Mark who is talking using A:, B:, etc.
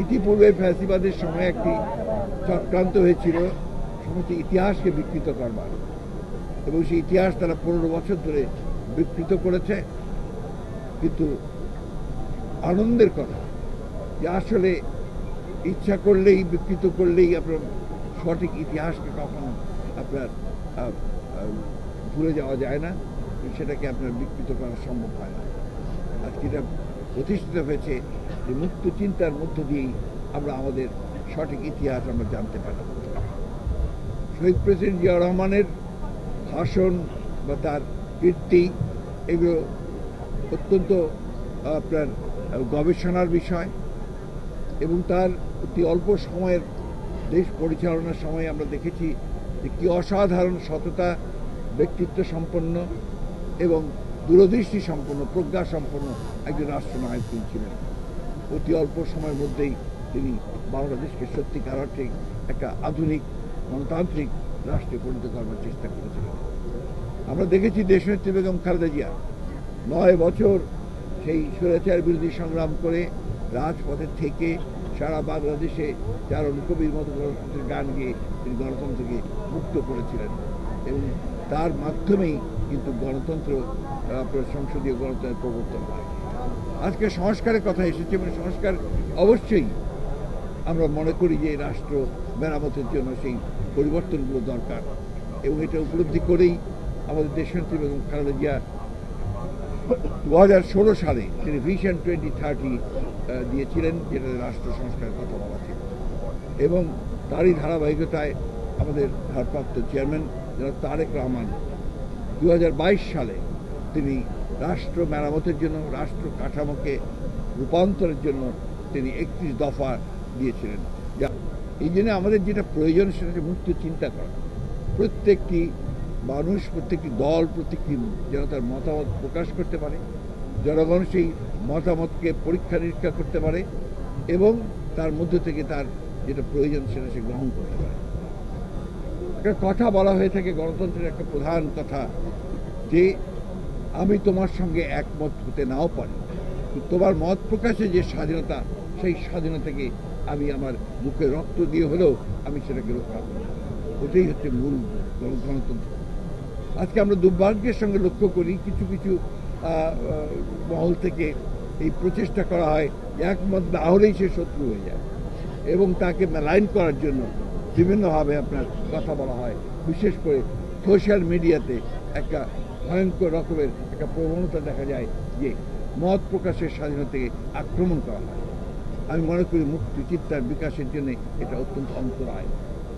A: ইতিপূর্বে ফ্যাসিবাদের সময় একটি চক্রান্ত হয়েছিল সমস্ত ইতিহাসকে বিকৃত করবার, এবং সেই ইতিহাস তারা 15 বছর ধরে বিকৃত করেছে। কিন্তু আনন্দের কথা যে আসলে ইচ্ছা করলেই, বিকৃত করলেই আপনার সঠিক ইতিহাসকে কখনো আপনার ভুলে যাওয়া যায় না, সেটাকে আপনার বিকৃত করা সম্ভব হয় না। আজকে এটা প্রতিষ্ঠিত হয়েছে যে মুক্ত চিন্তার মধ্য দিয়েই আমরা আমাদের সঠিক ইতিহাস আমরা জানতে পারি। শহীদ প্রেসিডেন্ট জিয়াউর রহমানের ভাষণ বা তার কীর্তি, এগুলো অত্যন্ত আপনার গবেষণার বিষয়, এবং তার অতি অল্প সময়ের দেশ পরিচালনার সময় আমরা দেখেছি যে কী অসাধারণ সততা, ব্যক্তিত্ব সম্পন্ন এবং দূরদৃষ্টি সম্পন্ন, প্রজ্ঞা সম্পন্ন একজন রাষ্ট্রনায়ক তিনি ছিলেন। অতি অল্প সময়ের মধ্যেই তিনি বাংলাদেশকে সত্যিকার অর্থে একটা আধুনিক গণতান্ত্রিক রাষ্ট্রে পরিণত করবার চেষ্টা করেছিলেন। আমরা দেখেছি দেশনেত্রী বেগম খালেদা জিয়া 9 বছর সেই স্বৈরাচার বিরোধী সংগ্রাম করে রাজপথে থেকে সারা বাংলাদেশে চারণ কবির মতো গণতন্ত্রের গান গেয়ে তিনি গণতন্ত্রকে মুক্ত করেছিলেন, এবং তার মাধ্যমেই কিন্তু গণতন্ত্র, সংসদীয় গণতন্ত্রের প্রবর্তন হয়। আজকে সংস্কারের কথা এসেছে, এবং সংস্কার অবশ্যই আমরা মনে করি যে রাষ্ট্র মেরামতের জন্য সেই পরিবর্তনগুলো দরকার, এবং এটা উপলব্ধি করেই আমাদের দেশনেত্রী বেগম খালেদা জিয়া 2016 সালে তিনি ভিশন 2030 দিয়েছিলেন, যেটা রাষ্ট্র সংস্কারের কথা বলা ছিল, এবং তারই ধারাবাহিকতায় আমাদের ভারপ্রাপ্ত চেয়ারম্যান জনাব তারেক রহমান 2022 সালে তিনি রাষ্ট্র মেরামতের জন্য, রাষ্ট্র কাঠামোকে রূপান্তরের জন্য তিনি 31 দফা দিয়েছিলেন। এই জন্য আমাদের যেটা প্রয়োজন সেটা হচ্ছে মুক্ত চিন্তা করা। প্রত্যেকটি মানুষ, প্রত্যেকটি দল, প্রত্যেকটি যেন তার মতামত প্রকাশ করতে পারে, জনগণ সেই মতামতকে পরীক্ষা নিরীক্ষা করতে পারে, এবং তার মধ্য থেকে তার যেটা প্রয়োজন সেটা সে গ্রহণ করতে পারে। একটা কথা বলা হয়ে থাকে, গণতন্ত্রের একটা প্রধান কথা, যে আমি তোমার সঙ্গে একমত হতে নাও পারি, তোমার মত প্রকাশে যে স্বাধীনতা, সেই স্বাধীনতাকে আমি আমার বুকে রক্ত দিয়ে হলেও আমি সেটাকে রক্ষা করব। ওটাই হচ্ছে মূল গণতন্ত্র। আজকে আমরা দুর্ভাগ্যের সঙ্গে লক্ষ্য করি কিছু কিছু মহল থেকে এই প্রচেষ্টা করা হয় একমত না হলেই সে শত্রু হয়ে যায়, এবং তাকে মেলাইন করার জন্য বিভিন্নভাবে আপনার কথা বলা হয়। বিশেষ করে সোশ্যাল মিডিয়াতে একটা ভয়ঙ্কর রকমের একটা প্রবণতা দেখা যায় যে মত প্রকাশের স্বাধীনতাকে আক্রমণ করা হয়। আমি মনে করি মুক্তি চিন্তার বিকাশের জন্য এটা অত্যন্ত অন্তরায়।